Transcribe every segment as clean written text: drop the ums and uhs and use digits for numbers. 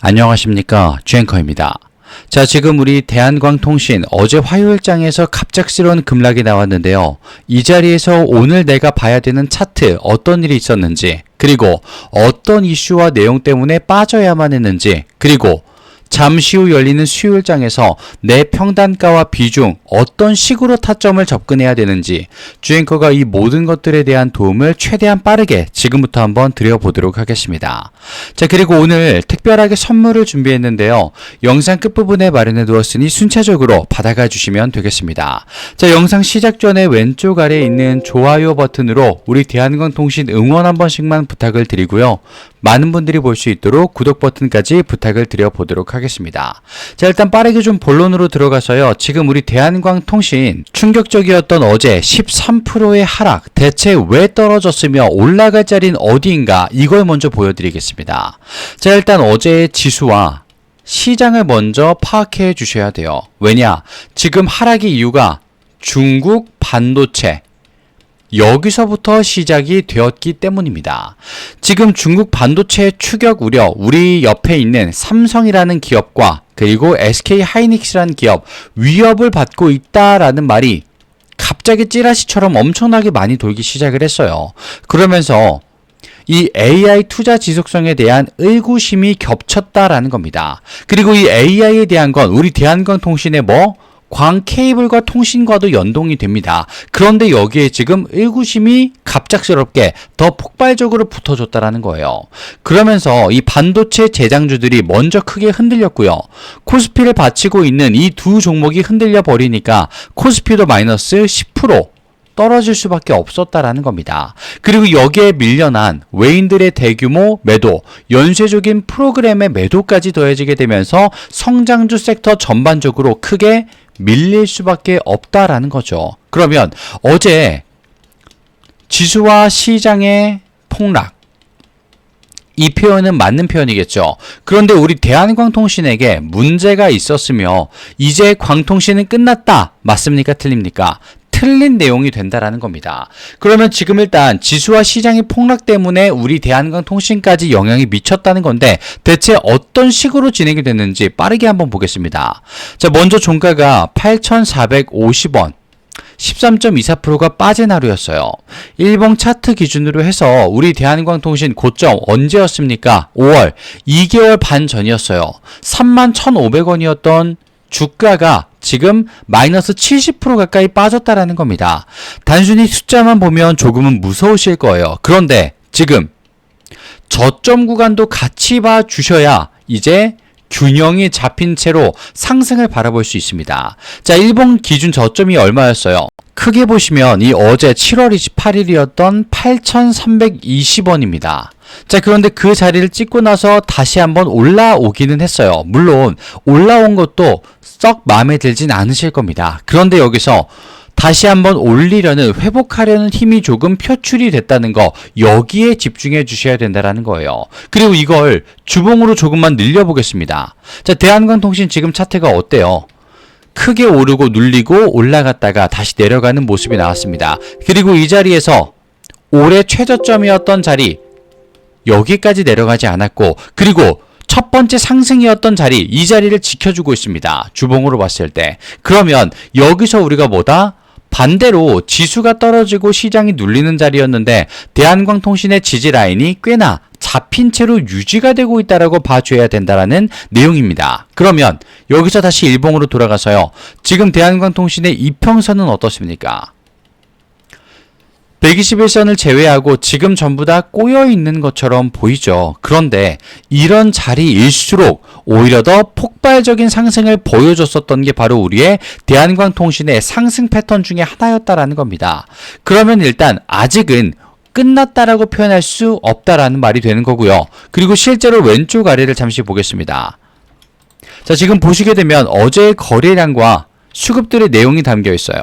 안녕하십니까, 주앵커입니다. 자, 지금 우리 대한광통신 어제 화요일장에서 갑작스러운 급락이 나왔는데요. 이 자리에서 오늘 내가 봐야 되는 차트, 어떤 일이 있었는지, 그리고 어떤 이슈와 내용 때문에 빠져야만 했는지, 그리고 잠시 후 열리는 수요일장에서 내 평단가와 비중, 어떤 식으로 타점을 접근해야 되는지 주앵커가 이 모든 것들에 대한 도움을 최대한 빠르게 지금부터 한번 드려보도록 하겠습니다. 자, 그리고 오늘 특별하게 선물을 준비했는데요. 영상 끝부분에 마련해 두었으니 순차적으로 받아가 주시면 되겠습니다. 자, 영상 시작 전에 왼쪽 아래에 있는 좋아요 버튼으로 우리 대한광통신 응원 한 번씩만 부탁을 드리고요. 많은 분들이 볼 수 있도록 구독 버튼까지 부탁을 드려보도록 하겠습니다. 자, 일단 빠르게 좀 본론으로 들어가서요. 지금 우리 대한광통신 충격적이었던 어제 13%의 하락, 대체 왜 떨어졌으며 올라갈 자리는 어디인가, 이걸 먼저 보여드리겠습니다. 자, 일단 어제의 지수와 시장을 먼저 파악해 주셔야 돼요. 왜냐? 지금 하락의 이유가 중국 반도체, 여기서부터 시작이 되었기 때문입니다. 지금 중국 반도체 추격 우려, 우리 옆에 있는 삼성이라는 기업과 그리고 SK 하이닉스라는 기업 위협을 받고 있다라는 말이 갑자기 찌라시처럼 엄청나게 많이 돌기 시작을 했어요. 그러면서 이 AI 투자 지속성에 대한 의구심이 겹쳤다라는 겁니다. 그리고 이 AI에 대한 건 우리 대한광통신의 광 케이블과 통신과도 연동이 됩니다. 그런데 여기에 지금 의구심이 갑작스럽게 더 폭발적으로 붙어줬다라는 거예요. 그러면서 이 반도체 제장주들이 먼저 크게 흔들렸고요. 코스피를 받치고 있는 이 두 종목이 흔들려 버리니까 코스피도 마이너스 10% 떨어질 수밖에 없었다라는 겁니다. 그리고 여기에 밀려난 외인들의 대규모 매도, 연쇄적인 프로그램의 매도까지 더해지게 되면서 성장주 섹터 전반적으로 크게 밀릴 수밖에 없다라는 거죠. 그러면 어제 지수와 시장의 폭락, 이 표현은 맞는 표현이겠죠. 그런데 우리 대한광통신에게 문제가 있었으며 이제 광통신은 끝났다, 맞습니까? 틀립니까? 틀린 내용이 된다라는 겁니다. 그러면 지금 일단 지수와 시장의 폭락 때문에 우리 대한광통신까지 영향이 미쳤다는 건데 대체 어떤 식으로 진행이 됐는지 빠르게 한번 보겠습니다. 자, 먼저 종가가 8,450원, 13.24%가 빠진 하루였어요. 일봉 차트 기준으로 해서 우리 대한광통신 고점 언제였습니까? 5월, 2개월 반 전이었어요. 31,500원이었던 주가가 지금 마이너스 70% 가까이 빠졌다라는 겁니다. 단순히 숫자만 보면 조금은 무서우실 거예요. 그런데 지금 저점 구간도 같이 봐주셔야 이제 균형이 잡힌 채로 상승을 바라볼 수 있습니다. 자, 일본 기준 저점이 얼마였어요? 크게 보시면 이 어제 7월 28일이었던 8,320원입니다. 자, 그런데 그 자리를 찍고 나서 다시 한번 올라오기는 했어요. 물론 올라온 것도 썩 마음에 들진 않으실 겁니다. 그런데 여기서 다시 한번 올리려는, 회복하려는 힘이 조금 표출이 됐다는 거, 여기에 집중해 주셔야 된다는 거예요. 그리고 이걸 주봉으로 조금만 늘려보겠습니다. 자, 대한광통신 지금 차트가 어때요? 크게 오르고 눌리고 올라갔다가 다시 내려가는 모습이 나왔습니다. 그리고 이 자리에서 올해 최저점이었던 자리, 여기까지 내려가지 않았고, 그리고 첫 번째 상승이었던 자리, 이 자리를 지켜주고 있습니다. 주봉으로 봤을 때. 그러면 여기서 우리가 반대로 지수가 떨어지고 시장이 눌리는 자리였는데 대한광통신의 지지 라인이 꽤나 잡힌 채로 유지가 되고 있다라고 봐줘야 된다라는 내용입니다. 그러면 여기서 다시 일봉으로 돌아가서요. 지금 대한광통신의 이평선은 어떻습니까? 121선을 제외하고 지금 전부 다 꼬여 있는 것처럼 보이죠. 그런데 이런 자리일수록 오히려 더 폭발적인 상승을 보여줬었던 게 바로 우리의 대한광통신의 상승 패턴 중에 하나였다라는 겁니다. 그러면 일단 아직은 끝났다라고 표현할 수 없다라는 말이 되는 거고요. 그리고 실제로 왼쪽 아래를 잠시 보겠습니다. 자, 지금 보시게 되면 어제의 거래량과 수급들의 내용이 담겨 있어요.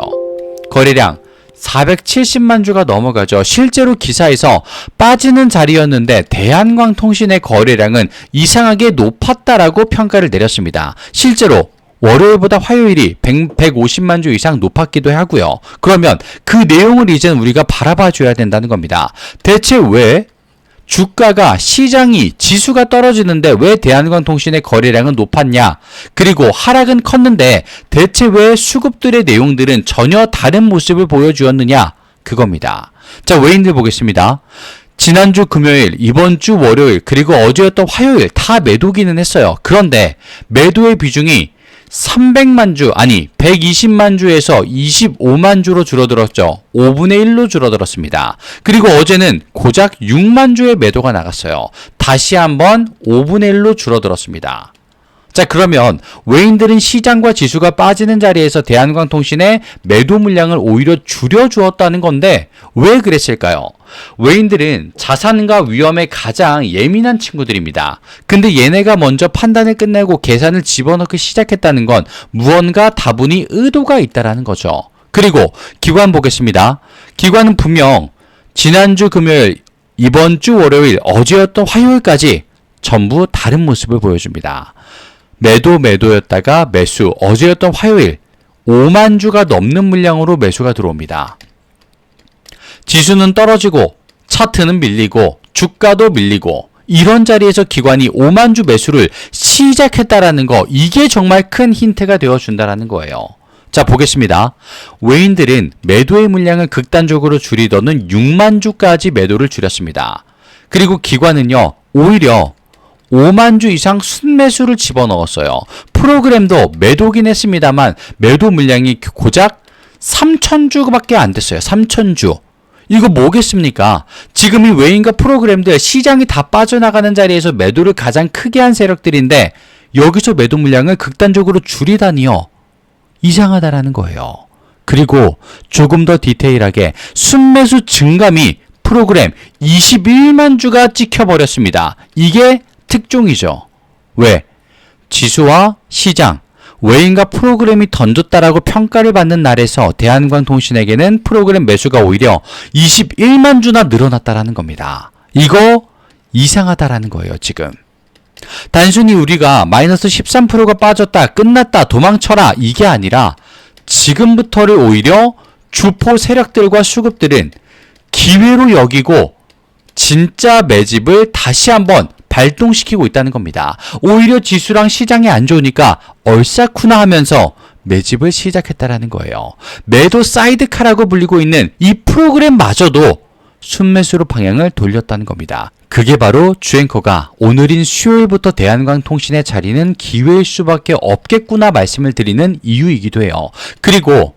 거래량 470만 주가 넘어가죠. 실제로 기사에서 빠지는 자리였는데 대한광통신의 거래량은 이상하게 높았다라고 평가를 내렸습니다. 실제로 월요일보다 화요일이 150만 주 이상 높았기도 하고요. 그러면 그 내용을 이제는 우리가 바라봐 줘야 된다는 겁니다. 대체 왜 주가가 시장이 지수가 떨어지는데 왜 대한광통신의 거래량은 높았냐? 그리고 하락은 컸는데 대체 왜 수급들의 내용들은 전혀 다른 모습을 보여주었느냐? 그겁니다. 자, 외인들 보겠습니다. 지난주 금요일, 이번 주 월요일, 그리고 어제였던 화요일 다 매도기는 했어요. 그런데 매도의 비중이 300만 주, 아니 120만 주에서 25만 주로 줄어들었죠. 5분의 1로 줄어들었습니다. 그리고 어제는 고작 6만 주의 매도가 나갔어요. 다시 한번 5분의 1로 줄어들었습니다. 자, 그러면 외인들은 시장과 지수가 빠지는 자리에서 대한광통신의 매도 물량을 오히려 줄여주었다는 건데 왜 그랬을까요? 외인들은 자산과 위험에 가장 예민한 친구들입니다. 근데 얘네가 먼저 판단을 끝내고 계산을 집어넣기 시작했다는 건 무언가 다분히 의도가 있다라는 거죠. 그리고 기관 보겠습니다. 기관은 분명 지난주 금요일, 이번 주 월요일, 어제였던 화요일까지 전부 다른 모습을 보여줍니다. 매도였다가 매수, 어제였던 화요일 5만 주가 넘는 물량으로 매수가 들어옵니다. 지수는 떨어지고 차트는 밀리고 주가도 밀리고 이런 자리에서 기관이 5만 주 매수를 시작했다라는 거, 이게 정말 큰 힌트가 되어준다라는 거예요. 자, 보겠습니다. 외인들은 매도의 물량을 극단적으로 줄이더는 6만 주까지 매도를 줄였습니다. 그리고 기관은요, 오히려 5만 주 이상 순매수를 집어넣었어요. 프로그램도 매도긴 했습니다만 매도 물량이 고작 3천 주밖에 안 됐어요. 3천 주. 이거 뭐겠습니까? 지금 이 외인과 프로그램들 시장이 다 빠져나가는 자리에서 매도를 가장 크게 한 세력들인데 여기서 매도 물량을 극단적으로 줄이다니요. 이상하다라는 거예요. 그리고 조금 더 디테일하게 순매수 증감이 프로그램 21만 주가 찍혀버렸습니다. 이게 특종이죠. 왜? 지수와 시장, 외인과 프로그램이 던졌다라고 평가를 받는 날에서 대한광통신에게는 프로그램 매수가 오히려 21만 주나 늘어났다라는 겁니다. 이거 이상하다라는 거예요, 지금. 단순히 우리가 마이너스 13%가 빠졌다, 끝났다, 도망쳐라, 이게 아니라 지금부터를 오히려 주포 세력들과 수급들은 기회로 여기고 진짜 매집을 다시 한번 발동시키고 있다는 겁니다. 오히려 지수랑 시장이 안 좋으니까 얼싸쿠나 하면서 매집을 시작했다라는 거예요. 매도 사이드카라고 불리고 있는 이 프로그램마저도 순매수로 방향을 돌렸다는 겁니다. 그게 바로 주앵커가 오늘인 수요일부터 대한광통신의 자리는 기회일 수밖에 없겠구나 말씀을 드리는 이유이기도 해요. 그리고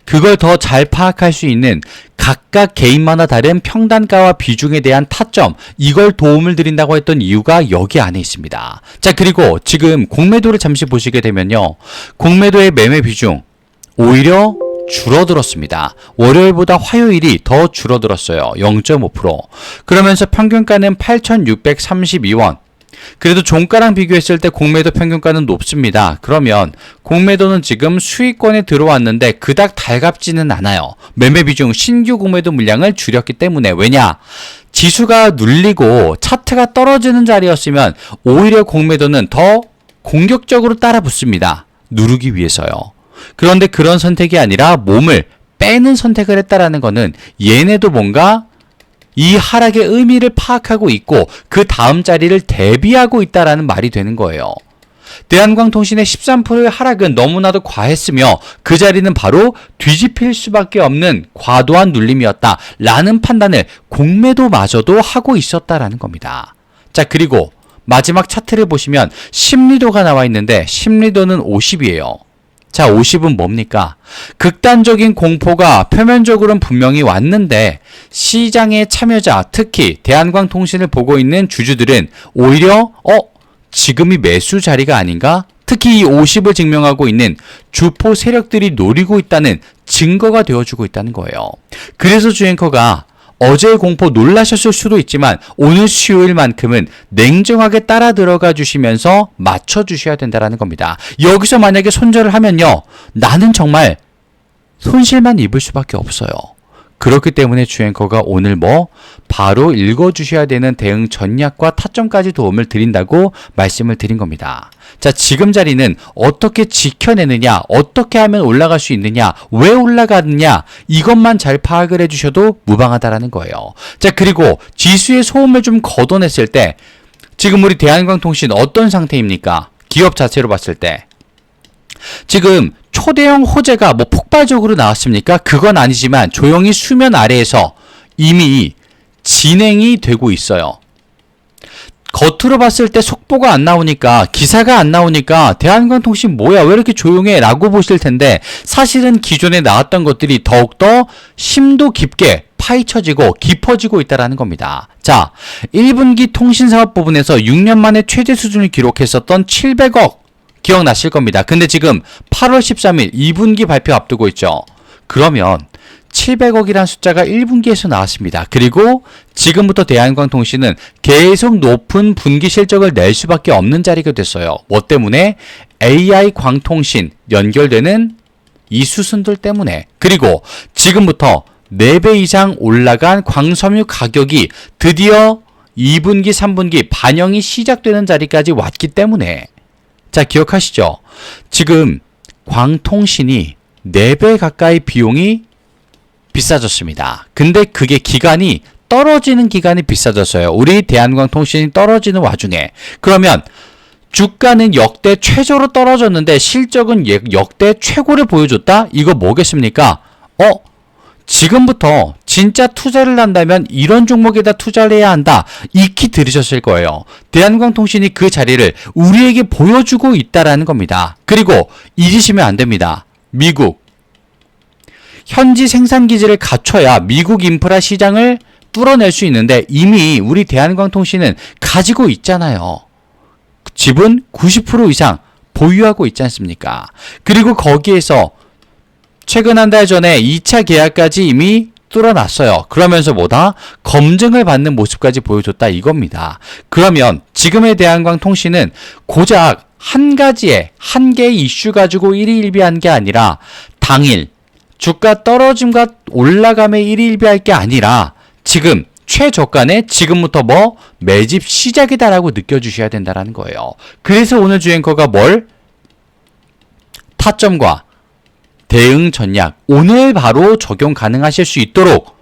그걸 더 잘 파악할 수 있는 각각 개인마다 다른 평단가와 비중에 대한 타점, 이걸 도움을 드린다고 했던 이유가 여기 안에 있습니다. 자, 그리고 지금 공매도를 잠시 보시게 되면요, 공매도의 매매 비중 오히려 줄어들었습니다. 월요일보다 화요일이 더 줄어들었어요. 0.5%. 그러면서 평균가는 8,632원. 그래도 종가랑 비교했을 때 공매도 평균가는 높습니다. 그러면 공매도는 지금 수익권에 들어왔는데 그닥 달갑지는 않아요. 매매 비중 신규 공매도 물량을 줄였기 때문에. 왜냐? 지수가 눌리고 차트가 떨어지는 자리였으면 오히려 공매도는 더 공격적으로 따라 붙습니다. 누르기 위해서요. 그런데 그런 선택이 아니라 몸을 빼는 선택을 했다라는 거는 얘네도 뭔가 이 하락의 의미를 파악하고 있고 그 다음 자리를 대비하고 있다라는 말이 되는 거예요. 대한광통신의 13%의 하락은 너무나도 과했으며 그 자리는 바로 뒤집힐 수밖에 없는 과도한 눌림이었다 라는 판단을 공매도마저도 하고 있었다라는 겁니다. 자, 그리고 마지막 차트를 보시면 심리도가 나와 있는데 심리도는 50이에요. 자, 50은 뭡니까? 극단적인 공포가 표면적으로는 분명히 왔는데 시장의 참여자, 특히 대한광통신을 보고 있는 주주들은 오히려 지금이 매수 자리가 아닌가? 특히 이 50을 증명하고 있는 주포 세력들이 노리고 있다는 증거가 되어주고 있다는 거예요. 그래서 주앵커가 어제의 공포 놀라셨을 수도 있지만 오늘 수요일만큼은 냉정하게 따라 들어가 주시면서 맞춰주셔야 된다는 겁니다. 여기서 만약에 손절을 하면요, 나는 정말 손실만 입을 수밖에 없어요. 그렇기 때문에 주앵커가 오늘 바로 읽어주셔야 되는 대응 전략과 타점까지 도움을 드린다고 말씀을 드린 겁니다. 자, 지금 자리는 어떻게 지켜내느냐, 어떻게 하면 올라갈 수 있느냐, 왜 올라가느냐, 이것만 잘 파악을 해주셔도 무방하다라는 거예요. 자, 그리고 지수의 소음을 좀 걷어냈을 때 지금 우리 대한광통신 어떤 상태입니까? 기업 자체로 봤을 때 지금 초대형 호재가 폭발적으로 나왔습니까? 그건 아니지만 조용히 수면 아래에서 이미 진행이 되고 있어요. 겉으로 봤을 때 속보가 안 나오니까, 기사가 안 나오니까 대한광통신 뭐야 왜 이렇게 조용해 라고 보실 텐데, 사실은 기존에 나왔던 것들이 더욱더 심도 깊게 파헤쳐지고 깊어지고 있다는 겁니다. 자, 1분기 통신사업 부분에서 6년 만에 최대 수준을 기록했었던 700억 기억나실 겁니다. 근데 지금 8월 13일 2분기 발표 앞두고 있죠. 그러면 700억이란 숫자가 1분기에서 나왔습니다. 그리고 지금부터 대한광통신은 계속 높은 분기 실적을 낼 수밖에 없는 자리가 됐어요. 뭐 때문에? AI 광통신 연결되는 이 수순들 때문에. 그리고 지금부터 4배 이상 올라간 광섬유 가격이 드디어 2분기, 3분기 반영이 시작되는 자리까지 왔기 때문에. 자, 기억하시죠? 지금 광통신이 4배 가까이 비용이 비싸졌습니다. 근데 그게 기간이 떨어지는 기간이 비싸졌어요. 우리 대한광통신이 떨어지는 와중에. 그러면 주가는 역대 최저로 떨어졌는데 실적은 역대 최고를 보여줬다? 이거 뭐겠습니까? 지금부터 진짜 투자를 한다면 이런 종목에다 투자를 해야 한다. 익히 들으셨을 거예요. 대한광통신이 그 자리를 우리에게 보여주고 있다라는 겁니다. 그리고 잊으시면 안 됩니다. 미국. 현지 생산기지를 갖춰야 미국 인프라 시장을 뚫어낼 수 있는데 이미 우리 대한광통신은 가지고 있잖아요. 지분 90% 이상 보유하고 있지 않습니까? 그리고 거기에서 최근 한 달 전에 2차 계약까지 이미 뚫어놨어요. 그러면서 검증을 받는 모습까지 보여줬다 이겁니다. 그러면 지금의 대한광통신은 고작 한 개의 이슈 가지고 일희일비한 게 아니라 당일 주가 떨어짐과 올라감에 일희일비할 게 아니라 지금 최저가에 지금부터 매집 시작이다라고 느껴주셔야 된다는 거예요. 그래서 오늘 주앵커가 타점과 대응 전략 오늘 바로 적용 가능하실 수 있도록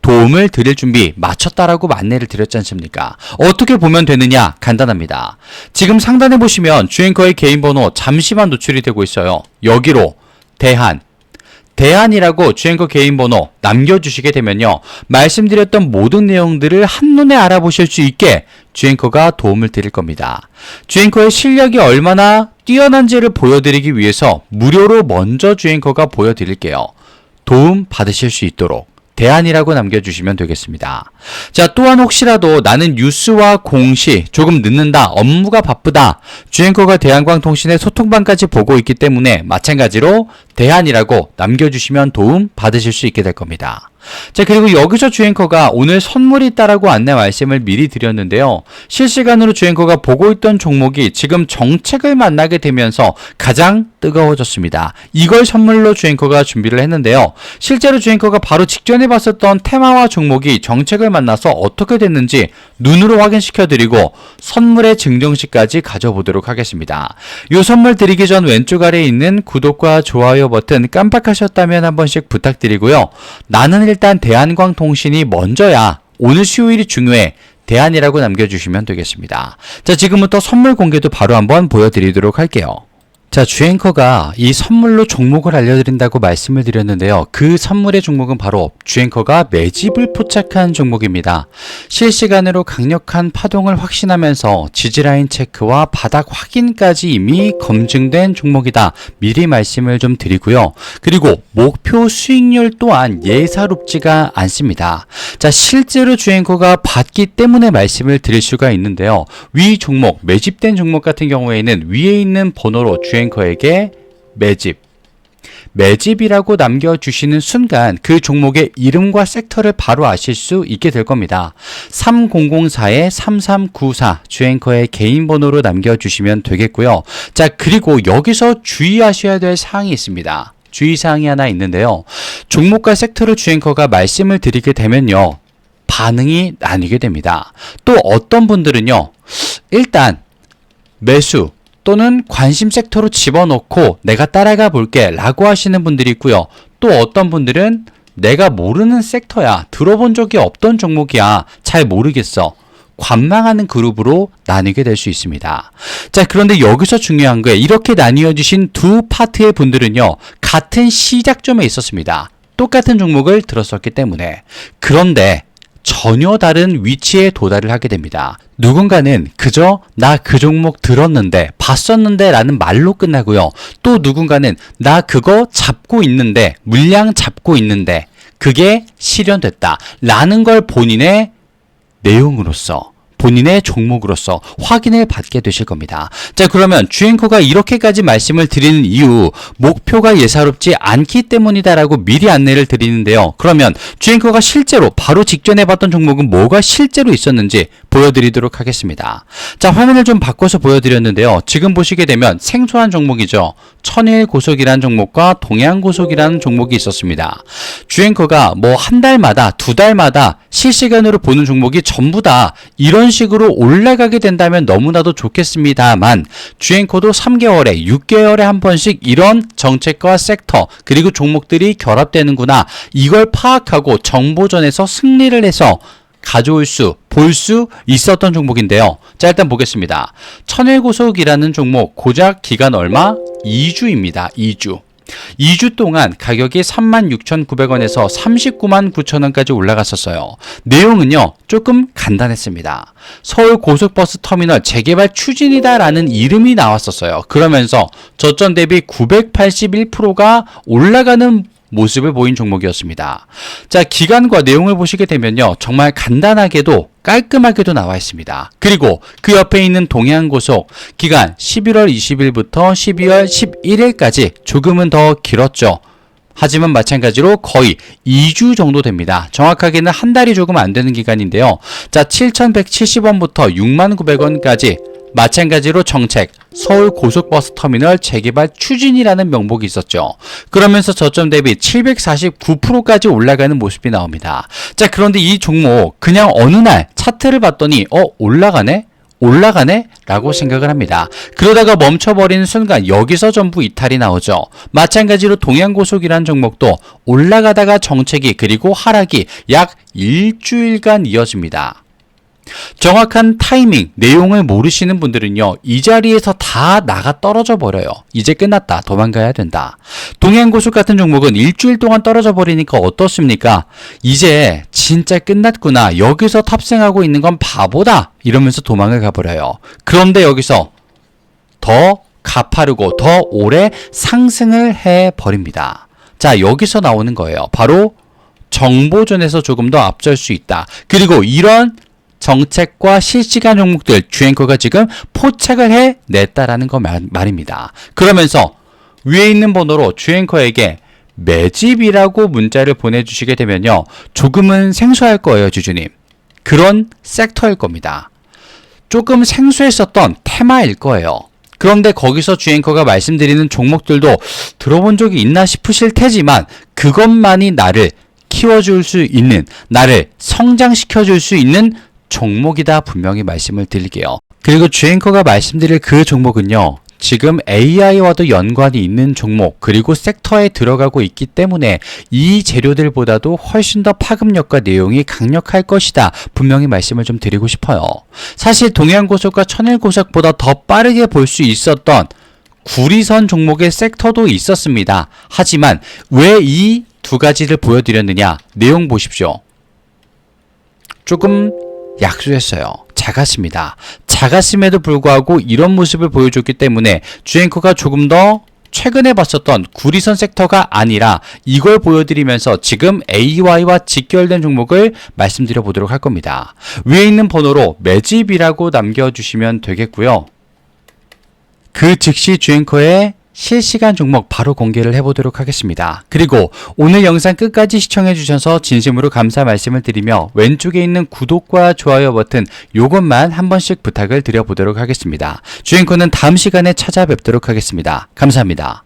도움을 드릴 준비 마쳤다라고 안내를 드렸지 않습니까? 어떻게 보면 되느냐? 간단합니다. 지금 상단에 보시면 주앵커의 개인 번호 잠시만 노출이 되고 있어요. 여기로 대한이라고 주앵커 개인 번호 남겨주시게 되면요, 말씀드렸던 모든 내용들을 한눈에 알아보실 수 있게 주앵커가 도움을 드릴 겁니다. 주앵커의 실력이 얼마나 뛰어난지를 보여드리기 위해서 무료로 먼저 주앵커가 보여드릴게요. 도움 받으실 수 있도록 대안이라고 남겨주시면 되겠습니다. 자, 또한 혹시라도 나는 뉴스와 공시 조금 늦는다, 업무가 바쁘다, 주앵커가 대한광통신의 소통방까지 보고 있기 때문에 마찬가지로 대안이라고 남겨주시면 도움 받으실 수 있게 될 겁니다. 자, 그리고 여기서 주앵커가 오늘 선물이 있다라고 안내 말씀을 미리 드렸는데요. 실시간으로 주앵커가 보고 있던 종목이 지금 정책을 만나게 되면서 가장 뜨거워졌습니다. 이걸 선물로 주앵커가 준비를 했는데요. 실제로 주앵커가 바로 직전에 봤었던 테마와 종목이 정책을 만나서 어떻게 됐는지 눈으로 확인시켜드리고 선물의 증정식까지 가져보도록 하겠습니다. 이 선물 드리기 전 왼쪽 아래에 있는 구독과 좋아요 버튼 깜빡하셨다면 한 번씩 부탁드리고요. 나는 일단 대한광통신이 먼저야, 오늘 수요일이 중요해, 대안이라고 남겨주시면 되겠습니다. 자, 지금부터 선물 공개도 바로 한번 보여드리도록 할게요. 자, 주앵커가 이 선물로 종목을 알려드린다고 말씀을 드렸는데요. 그 선물의 종목은 바로 주앵커가 매집을 포착한 종목입니다. 실시간으로 강력한 파동을 확신하면서 지지라인 체크와 바닥 확인까지 이미 검증된 종목이다. 미리 말씀을 좀 드리고요. 그리고 목표 수익률 또한 예사롭지가 않습니다. 자, 실제로 주앵커가 봤기 때문에 말씀을 드릴 수가 있는데요. 위 종목, 매집된 종목 같은 경우에는 위에 있는 번호로 주앵커에게 매집이라고 남겨주시는 순간 그 종목의 이름과 섹터를 바로 아실 수 있게 될 겁니다. 3004-3394 주앵커의 개인 번호로 남겨주시면 되겠고요. 자, 그리고 여기서 주의하셔야 될 사항이 있습니다. 주의사항이 하나 있는데요. 종목과 섹터를 주앵커가 말씀을 드리게 되면요. 반응이 나뉘게 됩니다. 또 어떤 분들은요. 일단 매수 또는 관심 섹터로 집어넣고 내가 따라가 볼게 라고 하시는 분들이 있고요. 또 어떤 분들은 내가 모르는 섹터야. 들어본 적이 없던 종목이야. 잘 모르겠어. 관망하는 그룹으로 나뉘게 될 수 있습니다. 자, 그런데 여기서 중요한 거예요. 이렇게 나뉘어 주신 두 파트의 분들은요. 같은 시작점에 있었습니다. 똑같은 종목을 들었었기 때문에. 그런데 전혀 다른 위치에 도달을 하게 됩니다. 누군가는 그저 나 그 종목 들었는데 봤었는데 라는 말로 끝나고요. 또 누군가는 나 그거 잡고 있는데 물량 잡고 있는데 그게 실현됐다 라는 걸 본인의 내용으로서 본인의 종목으로서 확인을 받게 되실 겁니다. 자, 그러면 주앵커가 이렇게까지 말씀을 드리는 이유, 목표가 예사롭지 않기 때문이다라고 미리 안내를 드리는데요. 그러면 주앵커가 실제로 바로 직전에 봤던 종목은 뭐가 실제로 있었는지 보여드리도록 하겠습니다. 자, 화면을 좀 바꿔서 보여드렸는데요. 지금 보시게 되면 생소한 종목이죠. 천일고속이라는 종목과 동양고속이라는 종목이 있었습니다. 주앵커가 뭐 한 달마다 두 달마다 실시간으로 보는 종목이 전부 다 이런 식으로 올라가게 된다면 너무나도 좋겠습니다만 주앵커도 3개월에 6개월에 한 번씩 이런 정책과 섹터 그리고 종목들이 결합되는구나 이걸 파악하고 정보전에서 승리를 해서 가져올 수, 볼 수 있었던 종목인데요. 자, 일단 보겠습니다. 천일고속이라는 종목 고작 기간 얼마? 2주입니다. 2주. 2주 동안 가격이 36,900원에서 399,900원까지 올라갔었어요. 내용은요, 조금 간단했습니다. 서울 고속버스 터미널 재개발 추진이다 라는 이름이 나왔었어요. 그러면서 저점 대비 981%가 올라가는 모습을 보인 종목이었습니다. 자, 기간과 내용을 보시게 되면요. 정말 간단하게도 깔끔하게도 나와 있습니다. 그리고 그 옆에 있는 동양고속 기간 11월 20일부터 12월 11일까지 조금은 더 길었죠. 하지만 마찬가지로 거의 2주 정도 됩니다. 정확하게는 한 달이 조금 안 되는 기간인데요. 자, 7,170원부터 69,000원까지 마찬가지로 정책, 서울 고속버스 터미널 재개발 추진이라는 명목이 있었죠. 그러면서 저점 대비 749%까지 올라가는 모습이 나옵니다. 자, 그런데 이 종목 그냥 어느 날 차트를 봤더니 올라가네? 올라가네? 라고 생각을 합니다. 그러다가 멈춰버리는 순간 여기서 전부 이탈이 나오죠. 마찬가지로 동양고속이라는 종목도 올라가다가 정책이 그리고 하락이 약 일주일간 이어집니다. 정확한 타이밍, 내용을 모르시는 분들은요, 이 자리에서 다 나가 떨어져 버려요. 이제 끝났다. 도망가야 된다. 동양고속 같은 종목은 일주일 동안 떨어져 버리니까 어떻습니까? 이제 진짜 끝났구나. 여기서 탑승하고 있는 건 바보다. 이러면서 도망을 가버려요. 그런데 여기서 더 가파르고 더 오래 상승을 해버립니다. 자, 여기서 나오는 거예요. 바로 정보전에서 조금 더 앞설 수 있다. 그리고 이런 정책과 실시간 종목들 주앵커가 지금 포착을 해냈다라는 거 말입니다. 그러면서 위에 있는 번호로 주앵커에게 매집이라고 문자를 보내주시게 되면요. 조금은 생소할 거예요, 주주님. 그런 섹터일 겁니다. 조금 생소했었던 테마일 거예요. 그런데 거기서 주앵커가 말씀드리는 종목들도 들어본 적이 있나 싶으실 테지만 그것만이 나를 키워줄 수 있는, 나를 성장시켜줄 수 있는 종목이다 분명히 말씀을 드릴게요. 그리고 주앵커가 말씀드릴 그 종목은요. 지금 AI와도 연관이 있는 종목 그리고 섹터에 들어가고 있기 때문에 이 재료들보다도 훨씬 더 파급력과 내용이 강력할 것이다. 분명히 말씀을 좀 드리고 싶어요. 사실 동양고속과 천일고속보다 더 빠르게 볼 수 있었던 구리선 종목의 섹터도 있었습니다. 하지만 왜 이 두 가지를 보여드렸느냐? 내용 보십시오. 조금 약소했어요. 작았습니다. 작았음에도 불구하고 이런 모습을 보여줬기 때문에 주앵커가 조금 더 최근에 봤었던 구리선 섹터가 아니라 이걸 보여드리면서 지금 AY와 직결된 종목을 말씀드려 보도록 할 겁니다. 위에 있는 번호로 매집이라고 남겨주시면 되겠고요. 그 즉시 주앵커의 실시간 종목 바로 공개를 해보도록 하겠습니다. 그리고 오늘 영상 끝까지 시청해주셔서 진심으로 감사 말씀을 드리며 왼쪽에 있는 구독과 좋아요 버튼 요것만 한 번씩 부탁을 드려보도록 하겠습니다. 주앵커는 다음 시간에 찾아뵙도록 하겠습니다. 감사합니다.